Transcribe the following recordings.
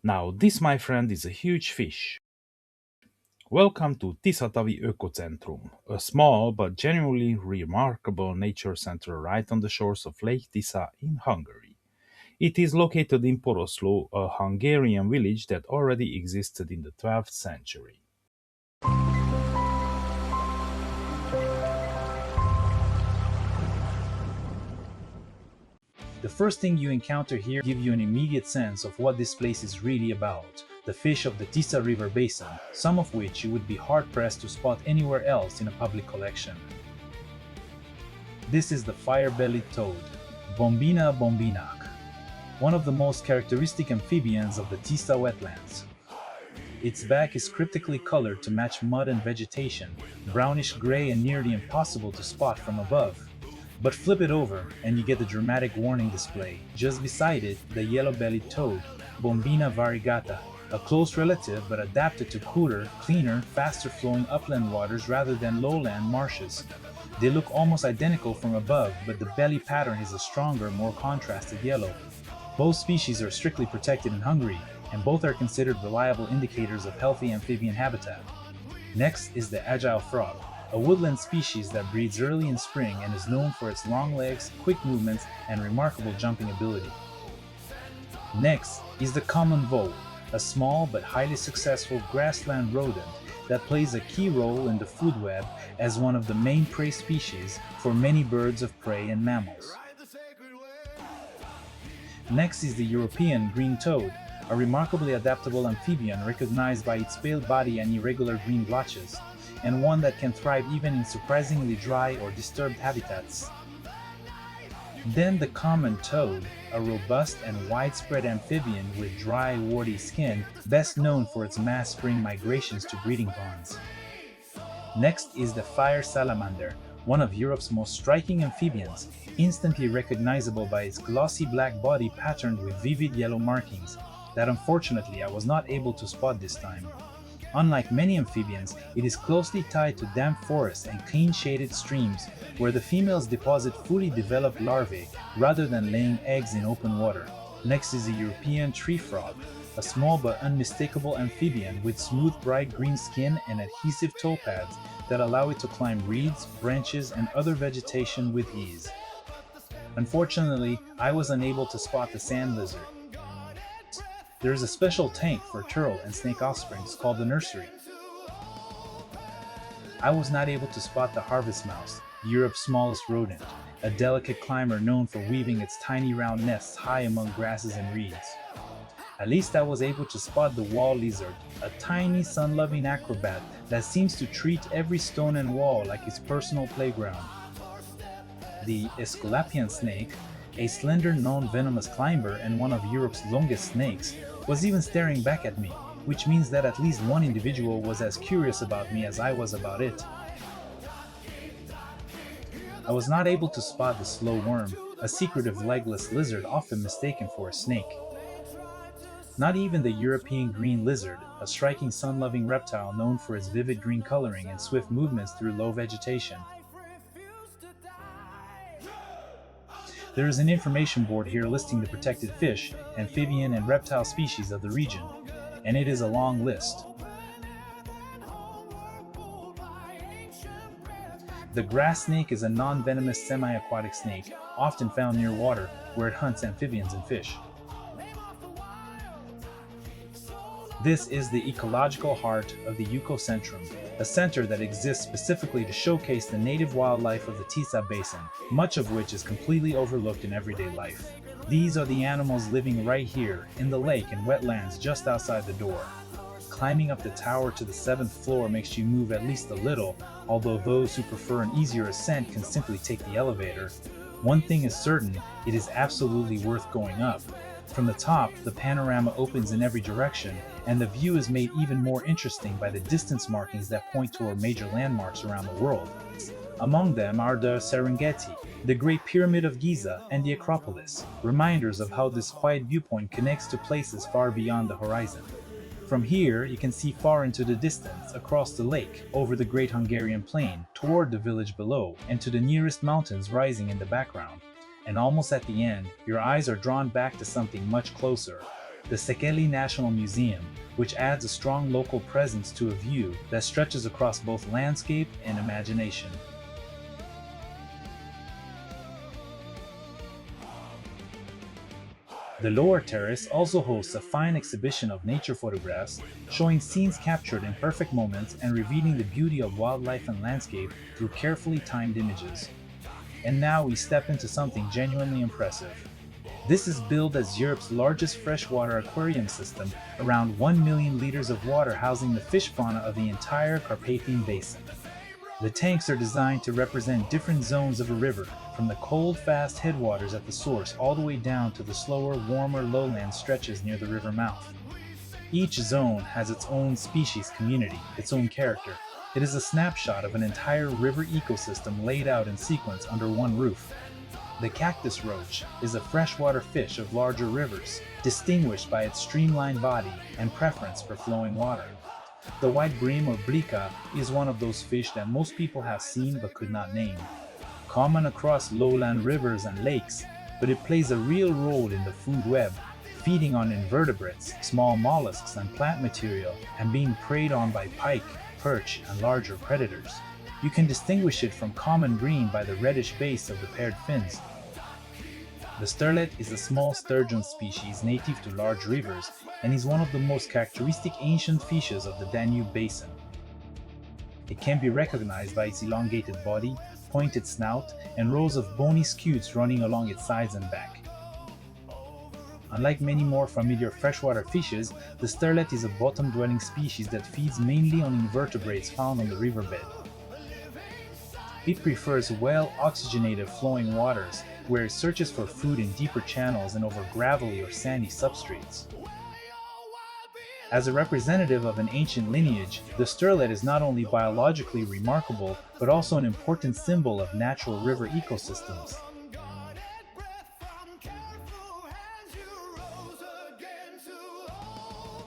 Now, this, my friend, is a huge fish. Welcome to Tisza-tavi Ökocentrum, a small but genuinely remarkable nature center right on the shores of Lake Tisza in Hungary. It is located in Poroszló, a Hungarian village that already existed in the 12th century. The first thing you encounter here gives you an immediate sense of what this place is really about. The fish of the Tisza River basin, some of which you would be hard-pressed to spot anywhere else in a public collection. This is the fire-bellied toad, Bombina bombinac, one of the most characteristic amphibians of the Tisza wetlands. Its back is cryptically colored to match mud and vegetation, brownish-gray and nearly impossible to spot from above. But flip it over and you get the dramatic warning display. Just beside it, the yellow-bellied toad, Bombina variegata, a close relative but adapted to cooler, cleaner, faster-flowing upland waters rather than lowland marshes. They look almost identical from above, but the belly pattern is a stronger, more contrasted yellow. Both species are strictly protected in Hungary, and both are considered reliable indicators of healthy amphibian habitat. Next is the agile frog, a woodland species that breeds early in spring and is known for its long legs, quick movements, and remarkable jumping ability. Next is the common vole, a small but highly successful grassland rodent that plays a key role in the food web as one of the main prey species for many birds of prey and mammals. Next is the European green toad, a remarkably adaptable amphibian recognized by its pale body and irregular green blotches, and one that can thrive even in surprisingly dry or disturbed habitats. Then the common toad, a robust and widespread amphibian with dry, warty skin, best known for its mass spring migrations to breeding ponds. Next is the fire salamander, one of Europe's most striking amphibians, instantly recognizable by its glossy black body patterned with vivid yellow markings, that unfortunately I was not able to spot this time. Unlike many amphibians, it is closely tied to damp forests and clean-shaded streams, where the females deposit fully developed larvae rather than laying eggs in open water. Next is the European tree frog, a small but unmistakable amphibian with smooth bright green skin and adhesive toe pads that allow it to climb reeds, branches, and other vegetation with ease. Unfortunately, I was unable to spot the sand lizard. There is a special tank for turtle and snake offsprings called the nursery. I was not able to spot the harvest mouse, Europe's smallest rodent, a delicate climber known for weaving its tiny round nests high among grasses and reeds. At least I was able to spot the wall lizard, a tiny sun-loving acrobat that seems to treat every stone and wall like its personal playground. The Aesculapian snake, a slender non-venomous climber and one of Europe's longest snakes, was even staring back at me, which means that at least one individual was as curious about me as I was about it. I was not able to spot the slow worm, a secretive legless lizard often mistaken for a snake. Not even the European green lizard, a striking sun-loving reptile known for its vivid green coloring and swift movements through low vegetation. There is an information board here listing the protected fish, amphibian, and reptile species of the region, and it is a long list. The grass snake is a non-venomous semi-aquatic snake, often found near water, where it hunts amphibians and fish. This is the ecological heart of the Ökocentrum, a center that exists specifically to showcase the native wildlife of the Tisza basin, much of which is completely overlooked in everyday life. These are the animals living right here, in the lake and wetlands just outside the door. Climbing up the tower to the 7th floor makes you move at least a little, although those who prefer an easier ascent can simply take the elevator. One thing is certain, it is absolutely worth going up. From the top, the panorama opens in every direction, and the view is made even more interesting by the distance markings that point toward major landmarks around the world. Among them are the Serengeti, the Great Pyramid of Giza, and the Acropolis, reminders of how this quiet viewpoint connects to places far beyond the horizon. From here, you can see far into the distance, across the lake, over the Great Hungarian Plain, toward the village below, and to the nearest mountains rising in the background. And almost at the end, your eyes are drawn back to something much closer. the Sekeli National Museum, which adds a strong local presence to a view that stretches across both landscape and imagination. The lower terrace also hosts a fine exhibition of nature photographs, showing scenes captured in perfect moments and revealing the beauty of wildlife and landscape through carefully timed images. And now we step into something genuinely impressive. This is billed as Europe's largest freshwater aquarium system, around 1 million liters of water housing the fish fauna of the entire Carpathian basin. The tanks are designed to represent different zones of a river, from the cold, fast headwaters at the source all the way down to the slower, warmer lowland stretches near the river mouth. Each zone has its own species community, its own character. It is a snapshot of an entire river ecosystem laid out in sequence under one roof. The cactus roach is a freshwater fish of larger rivers, distinguished by its streamlined body and preference for flowing water. The white bream or brika is one of those fish that most people have seen but could not name. Common across lowland rivers and lakes, but it plays a real role in the food web, feeding on invertebrates, small mollusks and plant material, and being preyed on by pike, perch, and larger predators. You can distinguish it from common bream by the reddish base of the paired fins. The sterlet is a small sturgeon species native to large rivers and is one of the most characteristic ancient fishes of the Danube basin. It can be recognized by its elongated body, pointed snout, and rows of bony scutes running along its sides and back. Unlike many more familiar freshwater fishes, the sterlet is a bottom-dwelling species that feeds mainly on invertebrates found on the riverbed. It prefers well-oxygenated flowing waters, where it searches for food in deeper channels and over gravelly or sandy substrates. As a representative of an ancient lineage, the sterlet is not only biologically remarkable, but also an important symbol of natural river ecosystems.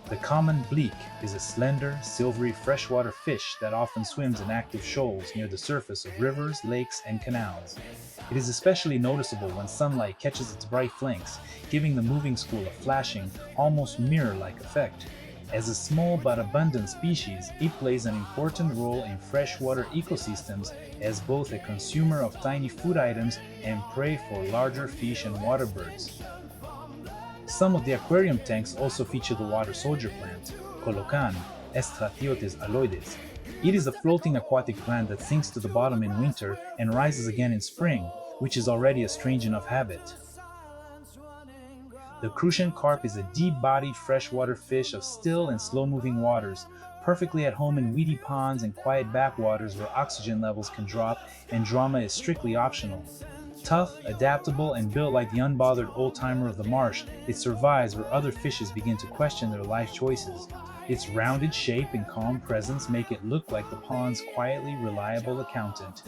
The common bleak is a slender, silvery freshwater fish that often swims in active shoals near the surface of rivers, lakes, and canals. It is especially noticeable when sunlight catches its bright flanks, giving the moving school a flashing, almost mirror-like effect. As a small but abundant species, it plays an important role in freshwater ecosystems as both a consumer of tiny food items and prey for larger fish and water birds. Some of the aquarium tanks also feature the water soldier plant, Colocan, Estratiotes aloides. It is a floating aquatic plant that sinks to the bottom in winter and rises again in spring, which is already a strange enough habit. The crucian carp is a deep-bodied freshwater fish of still and slow-moving waters, perfectly at home in weedy ponds and quiet backwaters where oxygen levels can drop and drama is strictly optional. Tough, adaptable, and built like the unbothered old-timer of the marsh, it survives where other fishes begin to question their life choices. Its rounded shape and calm presence make it look like the pond's quietly reliable accountant.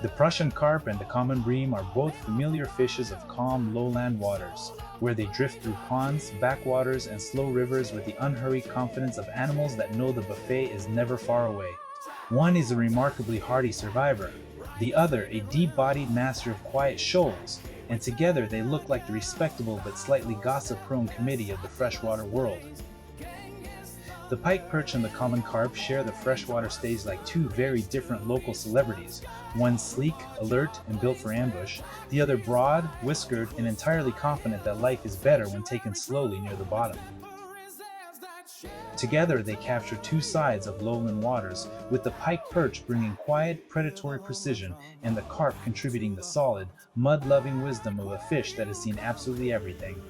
The Prussian carp and the common bream are both familiar fishes of calm lowland waters, where they drift through ponds, backwaters, and slow rivers with the unhurried confidence of animals that know the buffet is never far away. One is a remarkably hardy survivor, the other a deep-bodied master of quiet shoals, and together they look like the respectable but slightly gossip-prone committee of the freshwater world. The pike perch and the common carp share the freshwater stage like two very different local celebrities, one sleek, alert, and built for ambush, the other broad, whiskered, and entirely confident that life is better when taken slowly near the bottom. Together they capture two sides of lowland waters, with the pike perch bringing quiet, predatory precision and the carp contributing the solid, mud-loving wisdom of a fish that has seen absolutely everything.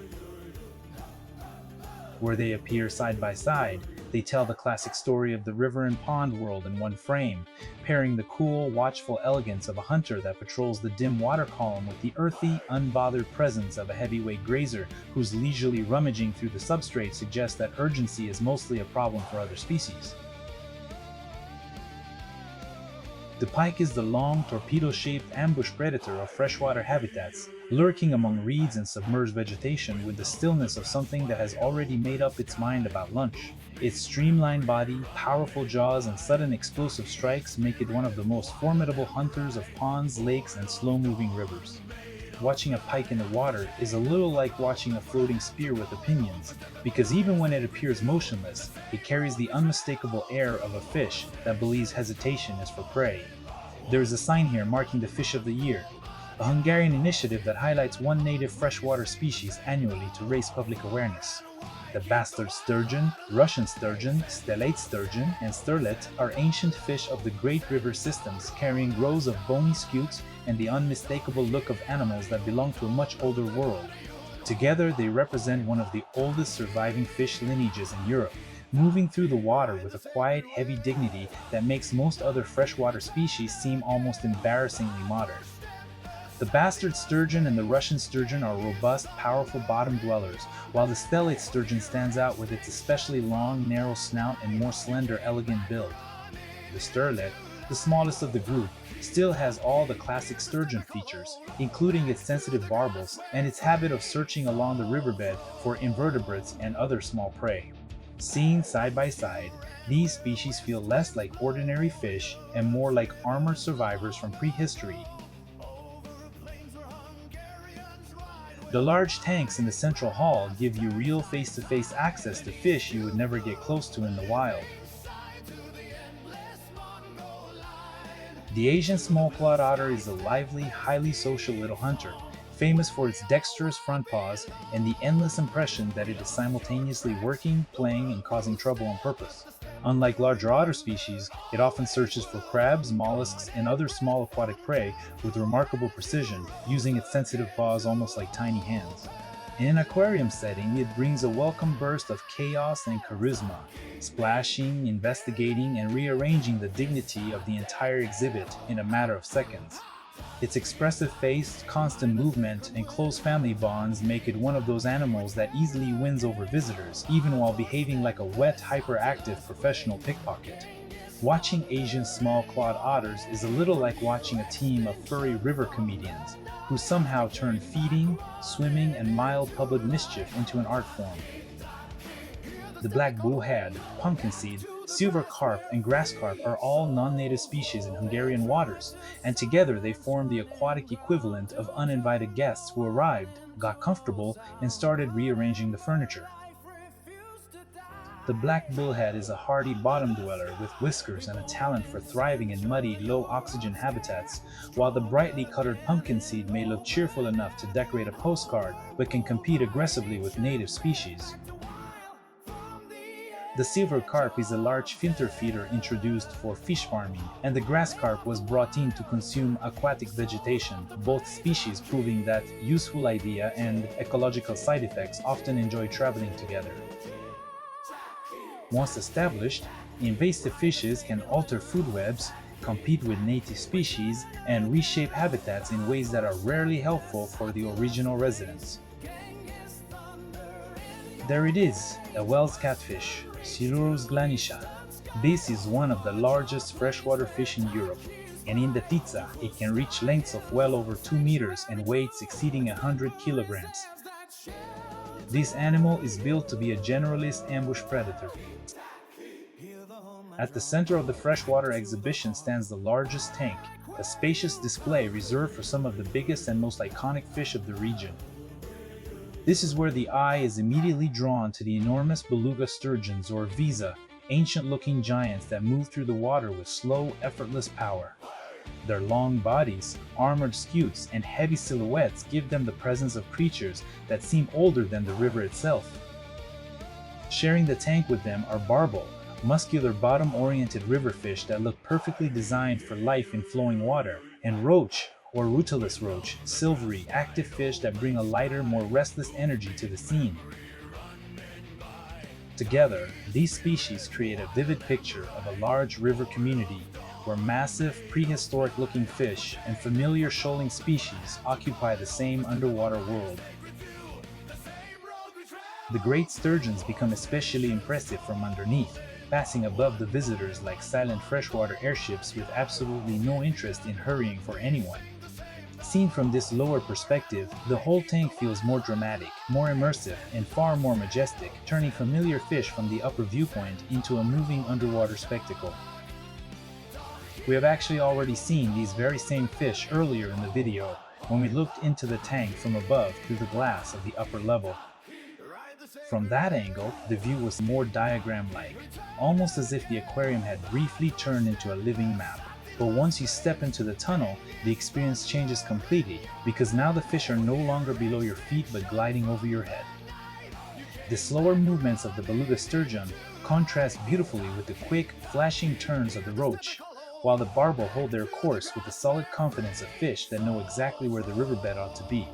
Where they appear side by side, they tell the classic story of the river and pond world in one frame, pairing the cool, watchful elegance of a hunter that patrols the dim water column with the earthy, unbothered presence of a heavyweight grazer whose leisurely rummaging through the substrate suggests that urgency is mostly a problem for other species. The pike is the long, torpedo-shaped ambush predator of freshwater habitats, lurking among reeds and submerged vegetation with the stillness of something that has already made up its mind about lunch. Its streamlined body, powerful jaws, and sudden explosive strikes make it one of the most formidable hunters of ponds, lakes, and slow-moving rivers. watching a pike in the water is a little like watching a floating spear with opinions, because even when it appears motionless, it carries the unmistakable air of a fish that believes hesitation is for prey. There is a sign here marking the Fish of the Year, a Hungarian initiative that highlights one native freshwater species annually to raise public awareness. The bastard sturgeon, Russian sturgeon, stellate sturgeon, and sterlet are ancient fish of the great river systems, carrying rows of bony scutes and the unmistakable look of animals that belong to a much older world. Together, they represent one of the oldest surviving fish lineages in Europe, moving through the water with a quiet, heavy dignity that makes most other freshwater species seem almost embarrassingly modern. The bastard sturgeon and the Russian sturgeon are robust, powerful bottom dwellers, while the stellate sturgeon stands out with its especially long, narrow snout and more slender, elegant build. The sterlet, the smallest of the group, still has all the classic sturgeon features, including its sensitive barbels and its habit of searching along the riverbed for invertebrates and other small prey. Seen side by side, these species feel less like ordinary fish and more like armored survivors from prehistory. The large tanks in the central hall give you real face-to-face access to fish you would never get close to in the wild. The Asian small-clawed otter is a lively, highly social little hunter, famous for its dexterous front paws and the endless impression that it is simultaneously working, playing, and causing trouble on purpose. Unlike larger otter species, it often searches for crabs, mollusks, and other small aquatic prey with remarkable precision, using its sensitive paws almost like tiny hands. In an aquarium setting, it brings a welcome burst of chaos and charisma, splashing, investigating, and rearranging the dignity of the entire exhibit in a matter of seconds. Its expressive face, constant movement, and close family bonds make it one of those animals that easily wins over visitors, even while behaving like a wet, hyperactive professional pickpocket. Watching Asian small-clawed otters is a little like watching a team of furry river comedians, who somehow turn feeding, swimming, and mild public mischief into an art form. The black bullhead, pumpkin seed, silver carp, and grass carp are all non-native species in Hungarian waters, and together they form the aquatic equivalent of uninvited guests who arrived, got comfortable, and started rearranging the furniture. The black bullhead is a hardy bottom dweller with whiskers and a talent for thriving in muddy, low-oxygen habitats, while the brightly colored pumpkin seed may look cheerful enough to decorate a postcard but can compete aggressively with native species. The silver carp is a large filter feeder introduced for fish farming, and the grass carp was brought in to consume aquatic vegetation, both species proving that useful idea and ecological side effects often enjoy traveling together. Once established, invasive fishes can alter food webs, compete with native species, and reshape habitats in ways that are rarely helpful for the original residents. There it is, a Wels catfish, Silurus glanis. This is one of the largest freshwater fish in Europe, and in the Tisza, it can reach lengths of well over 2 meters and weights exceeding 100 kilograms. This animal is built to be a generalist ambush predator. At the center of the freshwater exhibition stands the largest tank, a spacious display reserved for some of the biggest and most iconic fish of the region. This is where the eye is immediately drawn to the enormous beluga sturgeons or visa, ancient-looking giants that move through the water with slow, effortless power. Their long bodies, armored scutes, and heavy silhouettes give them the presence of creatures that seem older than the river itself. Sharing the tank with them are barbel, muscular bottom-oriented river fish that look perfectly designed for life in flowing water, and roach, or ruthless roach, silvery, active fish that bring a lighter, more restless energy to the scene. Together, these species create a vivid picture of a large river community where massive, prehistoric-looking fish and familiar shoaling species occupy the same underwater world. The great sturgeons become especially impressive from underneath, passing above the visitors like silent freshwater airships with absolutely no interest in hurrying for anyone. Seen from this lower perspective, the whole tank feels more dramatic, more immersive, and far more majestic, turning familiar fish from the upper viewpoint into a moving underwater spectacle. We have actually already seen these very same fish earlier in the video, when we looked into the tank from above through the glass of the upper level. From that angle, the view was more diagram-like, almost as if the aquarium had briefly turned into a living map. But once you step into the tunnel, the experience changes completely, because now the fish are no longer below your feet but gliding over your head. The slower movements of the beluga sturgeon contrast beautifully with the quick, flashing turns of the roach, while the barbel hold their course with the solid confidence of fish that know exactly where the riverbed ought to be.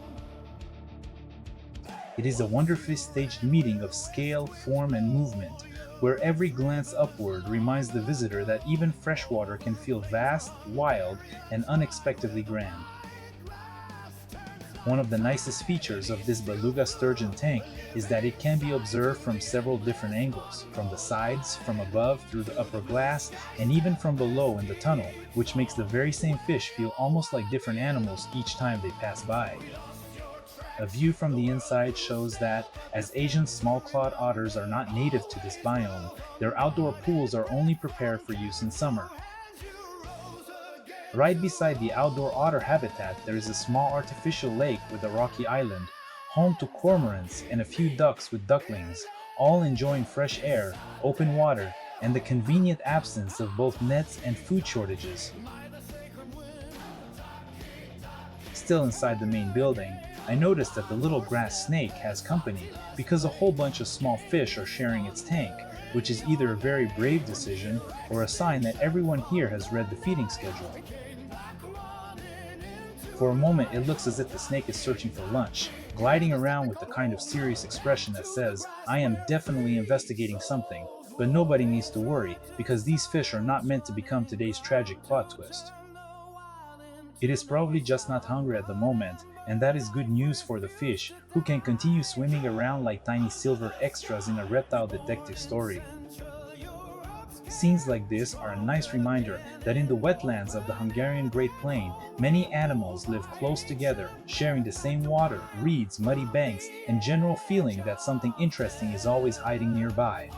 It is a wonderfully staged meeting of scale, form, and movement, where every glance upward reminds the visitor that even freshwater can feel vast, wild, and unexpectedly grand. One of the nicest features of this beluga sturgeon tank is that it can be observed from several different angles, from the sides, from above through the upper glass, and even from below in the tunnel, which makes the very same fish feel almost like different animals each time they pass by. A view from the inside shows that, as Asian small-clawed otters are not native to this biome, their outdoor pools are only prepared for use in summer. Right beside the outdoor otter habitat, there is a small artificial lake with a rocky island, home to cormorants and a few ducks with ducklings, all enjoying fresh air, open water, and the convenient absence of both nets and food shortages. Still inside the main building, I noticed that the little grass snake has company because a whole bunch of small fish are sharing its tank, which is either a very brave decision or a sign that everyone here has read the feeding schedule. For a moment, it looks as if the snake is searching for lunch, gliding around with the kind of serious expression that says, "I am definitely investigating something, but nobody needs to worry because these fish are not meant to become today's tragic plot twist." It is probably just not hungry at the moment, and that is good news for the fish, who can continue swimming around like tiny silver extras in a reptile detective story. Scenes like this are a nice reminder that in the wetlands of the Hungarian Great Plain, many animals live close together, sharing the same water, reeds, muddy banks, and general feeling that something interesting is always hiding nearby.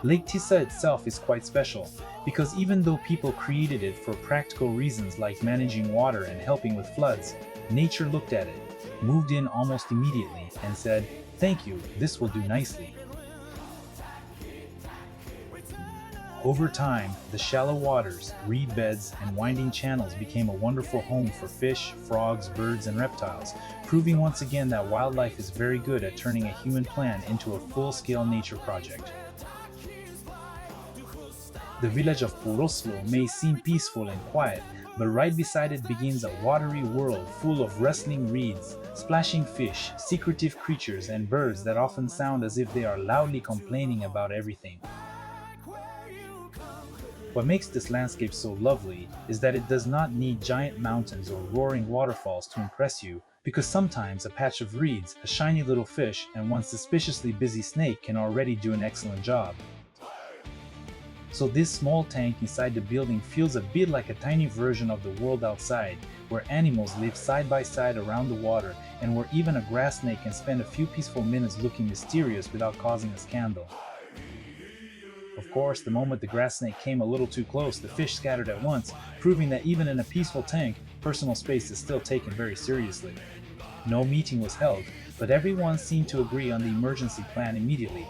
Lake Tisza itself is quite special, because even though people created it for practical reasons like managing water and helping with floods, nature looked at it, moved in almost immediately, and said, "Thank you, this will do nicely." Over time, the shallow waters, reed beds, and winding channels became a wonderful home for fish, frogs, birds, and reptiles, proving once again that wildlife is very good at turning a human plan into a full-scale nature project. The village of Poroslo may seem peaceful and quiet, but right beside it begins a watery world full of rustling reeds, splashing fish, secretive creatures, and birds that often sound as if they are loudly complaining about everything. What makes this landscape so lovely is that it does not need giant mountains or roaring waterfalls to impress you, because sometimes a patch of reeds, a shiny little fish, and one suspiciously busy snake can already do an excellent job. So this small tank inside the building feels a bit like a tiny version of the world outside, where animals live side by side around the water, and where even a grass snake can spend a few peaceful minutes looking mysterious without causing a scandal. Of course, the moment the grass snake came a little too close, the fish scattered at once, proving that even in a peaceful tank, personal space is still taken very seriously. No meeting was held, but everyone seemed to agree on the emergency plan immediately.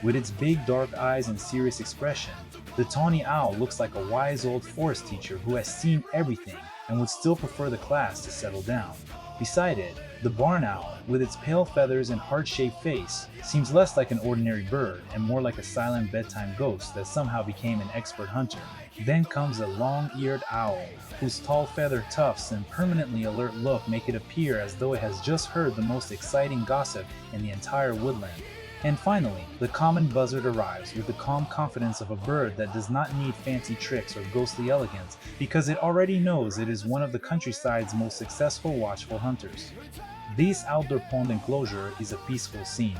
With its big dark eyes and serious expression, the tawny owl looks like a wise old forest teacher who has seen everything and would still prefer the class to settle down. Beside it, the barn owl, with its pale feathers and heart-shaped face, seems less like an ordinary bird and more like a silent bedtime ghost that somehow became an expert hunter. Then comes a long-eared owl, whose tall feather tufts and permanently alert look make it appear as though it has just heard the most exciting gossip in the entire woodland. And finally, the common buzzard arrives with the calm confidence of a bird that does not need fancy tricks or ghostly elegance, because it already knows it is one of the countryside's most successful watchful hunters. This outdoor pond enclosure is a peaceful scene.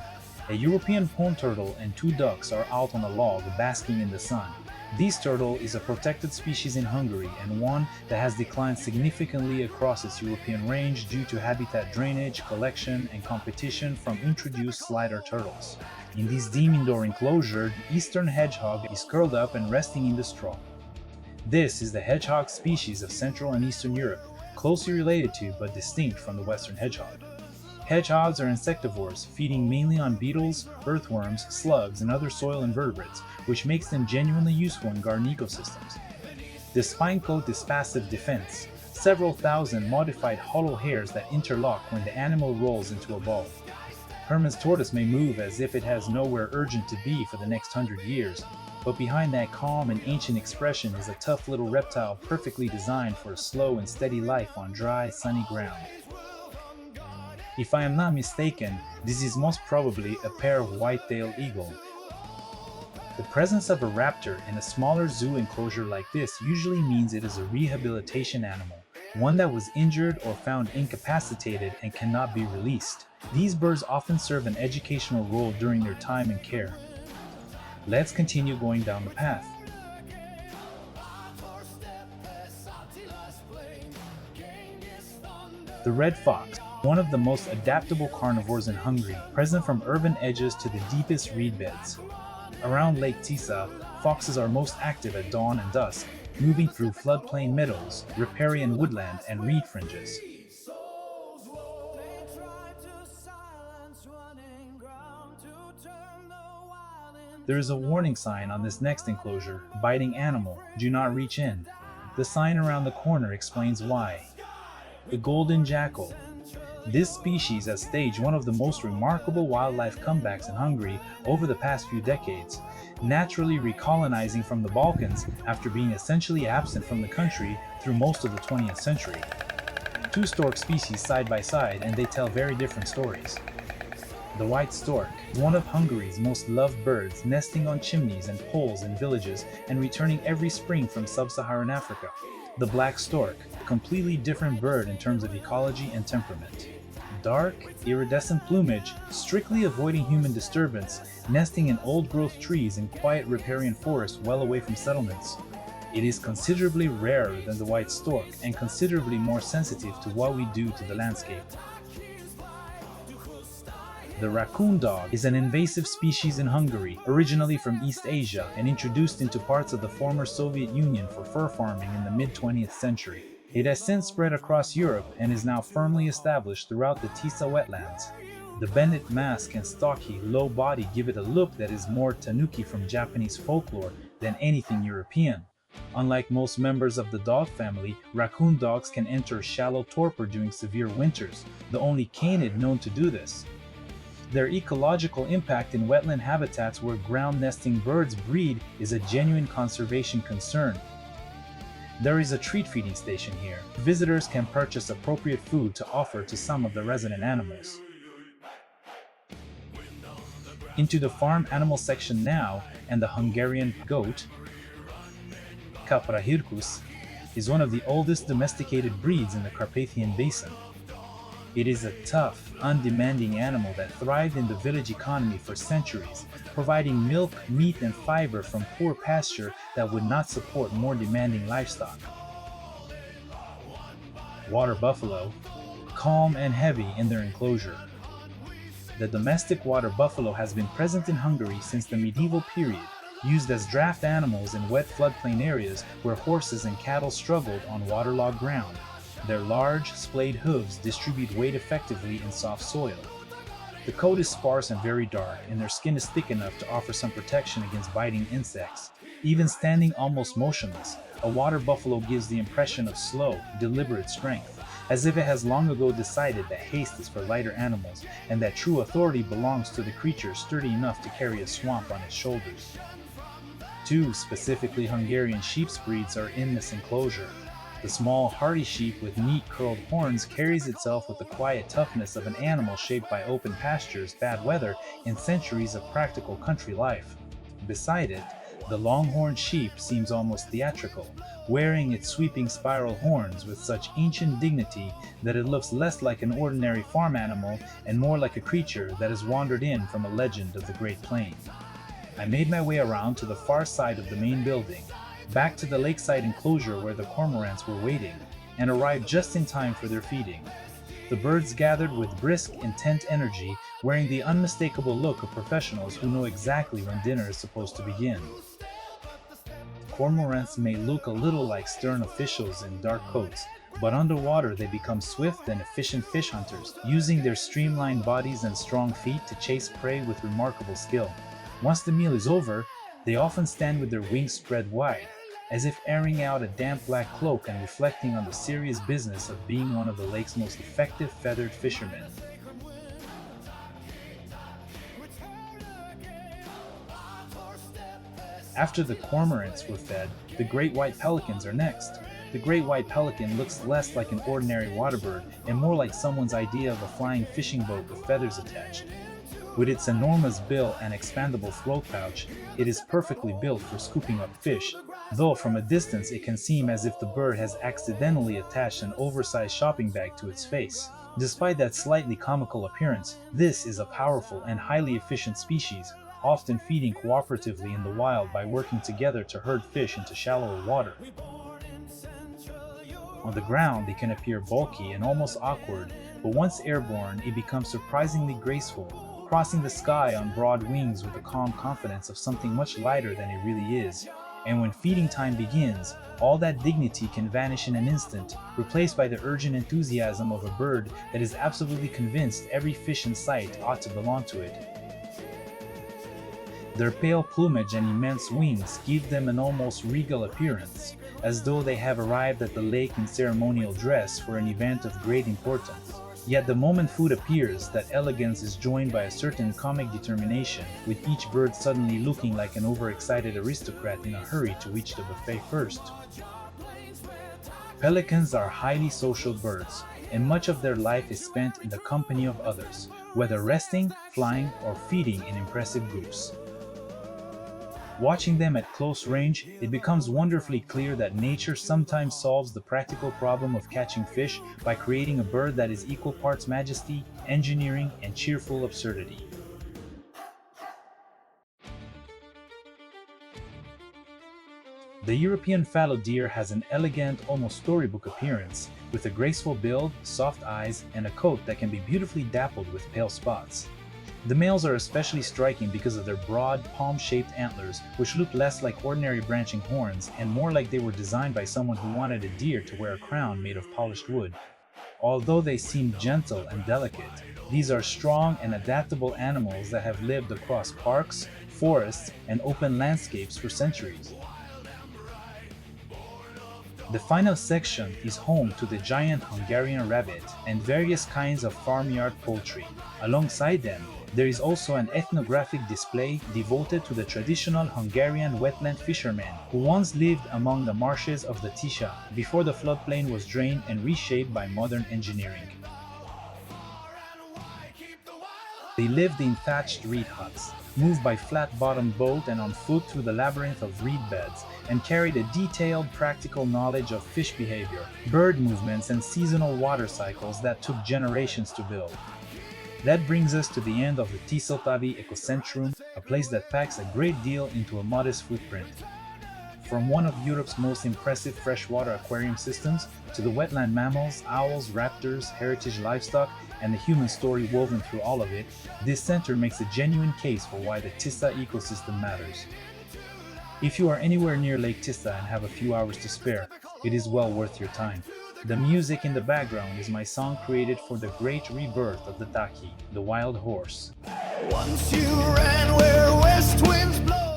A European pond turtle and two ducks are out on a log basking in the sun. This turtle is a protected species in Hungary and one that has declined significantly across its European range due to habitat drainage, collection, and competition from introduced slider turtles. In this dim indoor enclosure, the eastern hedgehog is curled up and resting in the straw. This is the hedgehog species of Central and Eastern Europe, closely related to but distinct from the western hedgehog. Hedgehogs are insectivores, feeding mainly on beetles, earthworms, slugs, and other soil invertebrates, which makes them genuinely useful in garden ecosystems. The spine coat is passive defense, several thousand modified hollow hairs that interlock when the animal rolls into a ball. Hermann's tortoise may move as if it has nowhere urgent to be for the next 100 years, but behind that calm and ancient expression is a tough little reptile perfectly designed for a slow and steady life on dry, sunny ground. If I am not mistaken, this is most probably a pair of white-tailed eagle. The presence of a raptor in a smaller zoo enclosure like this usually means it is a rehabilitation animal, one that was injured or found incapacitated and cannot be released. These birds often serve an educational role during their time in care. Let's continue going down the path. The red fox, one of the most adaptable carnivores in Hungary, present from urban edges to the deepest reed beds. Around Lake Tisza, foxes are most active at dawn and dusk, moving through floodplain meadows, riparian woodland, and reed fringes. There is a warning sign on this next enclosure, biting animal, do not reach in. The sign around the corner explains why. The golden jackal. This species has staged one of the most remarkable wildlife comebacks in Hungary over the past few decades, naturally recolonizing from the Balkans after being essentially absent from the country through most of the 20th century. Two stork species side by side, and they tell very different stories. The white stork, one of Hungary's most loved birds, nesting on chimneys and poles in villages and returning every spring from sub-Saharan Africa. The black stork, a completely different bird in terms of ecology and temperament. Dark, iridescent plumage, strictly avoiding human disturbance, nesting in old-growth trees in quiet riparian forests well away from settlements. It is considerably rarer than the white stork and considerably more sensitive to what we do to the landscape. The raccoon dog is an invasive species in Hungary, originally from East Asia and introduced into parts of the former Soviet Union for fur farming in the mid-20th century. It has since spread across Europe and is now firmly established throughout the Tisza wetlands. The Bennett mask and stocky, low body give it a look that is more tanuki from Japanese folklore than anything European. Unlike most members of the dog family, raccoon dogs can enter shallow torpor during severe winters, the only canid known to do this. Their ecological impact in wetland habitats where ground-nesting birds breed is a genuine conservation concern. There is a treat feeding station here. Visitors can purchase appropriate food to offer to some of the resident animals. Into the farm animal section now, and the Hungarian goat, Carpathian, is one of the oldest domesticated breeds in the Carpathian basin. It is a tough, undemanding animal that thrived in the village economy for centuries, providing milk, meat, and fiber from poor pasture that would not support more demanding livestock. Water buffalo, calm and heavy in their enclosure. The domestic water buffalo has been present in Hungary since the medieval period, used as draft animals in wet floodplain areas where horses and cattle struggled on waterlogged ground. Their large, splayed hooves distribute weight effectively in soft soil. The coat is sparse and very dark, and their skin is thick enough to offer some protection against biting insects. Even standing almost motionless, a water buffalo gives the impression of slow, deliberate strength, as if it has long ago decided that haste is for lighter animals, and that true authority belongs to the creature sturdy enough to carry a swamp on its shoulders. Two specifically Hungarian sheep breeds are in this enclosure. The small, hardy sheep with neat curled horns carries itself with the quiet toughness of an animal shaped by open pastures, bad weather, and centuries of practical country life. Beside it, the longhorned sheep seems almost theatrical, wearing its sweeping spiral horns with such ancient dignity that it looks less like an ordinary farm animal and more like a creature that has wandered in from a legend of the Great Plain. I made my way around to the far side of the main building, back to the lakeside enclosure where the cormorants were waiting, and arrived just in time for their feeding. The birds gathered with brisk, intent energy, wearing the unmistakable look of professionals who know exactly when dinner is supposed to begin. cormorants may look a little like stern officials in dark coats, but underwater they become swift and efficient fish hunters, using their streamlined bodies and strong feet to chase prey with remarkable skill. Once the meal is over, they often stand with their wings spread wide, as if airing out a damp black cloak and reflecting on the serious business of being one of the lake's most effective feathered fishermen. After the cormorants were fed, the great white pelicans are next. The great white pelican looks less like an ordinary waterbird and more like someone's idea of a flying fishing boat with feathers attached. With its enormous bill and expandable throat pouch, it is perfectly built for scooping up fish, though from a distance it can seem as if the bird has accidentally attached an oversized shopping bag to its face. Despite that slightly comical appearance, this is a powerful and highly efficient species, often feeding cooperatively in the wild by working together to herd fish into shallower water. On the ground, they can appear bulky and almost awkward, but once airborne, it becomes surprisingly graceful, crossing the sky on broad wings with the calm confidence of something much lighter than it really is. And when feeding time begins, all that dignity can vanish in an instant, replaced by the urgent enthusiasm of a bird that is absolutely convinced every fish in sight ought to belong to it. Their pale plumage and immense wings give them an almost regal appearance, as though they have arrived at the lake in ceremonial dress for an event of great importance. Yet the moment food appears, that elegance is joined by a certain comic determination, with each bird suddenly looking like an overexcited aristocrat in a hurry to reach the buffet first. Pelicans are highly social birds, and much of their life is spent in the company of others, whether resting, flying, or feeding in impressive groups. Watching them at close range, it becomes wonderfully clear that nature sometimes solves the practical problem of catching fish by creating a bird that is equal parts majesty, engineering, and cheerful absurdity. The European fallow deer has an elegant, almost storybook appearance, with a graceful build, soft eyes, and a coat that can be beautifully dappled with pale spots. The males are especially striking because of their broad, palm-shaped antlers, which look less like ordinary branching horns and more like they were designed by someone who wanted a deer to wear a crown made of polished wood. Although they seem gentle and delicate, these are strong and adaptable animals that have lived across parks, forests, and open landscapes for centuries. The final section is home to the giant Hungarian rabbit and various kinds of farmyard poultry. Alongside them, there is also an ethnographic display devoted to the traditional Hungarian wetland fishermen who once lived among the marshes of the Tisza before the floodplain was drained and reshaped by modern engineering. They lived in thatched reed huts, moved by flat-bottomed boat and on foot through the labyrinth of reed beds, and carried a detailed, practical knowledge of fish behavior, bird movements, and seasonal water cycles that took generations to build. That brings us to the end of the Tisza-tavi Ökocentrum, a place that packs a great deal into a modest footprint. From one of Europe's most impressive freshwater aquarium systems to the wetland mammals, owls, raptors, heritage livestock, and the human story woven through all of it, this center makes a genuine case for why the Tisza ecosystem matters. If you are anywhere near Lake Tisza and have a few hours to spare, it is well worth your time. The music in the background is my song created for the great rebirth of the taki, the wild horse. Once you ran where west winds blow.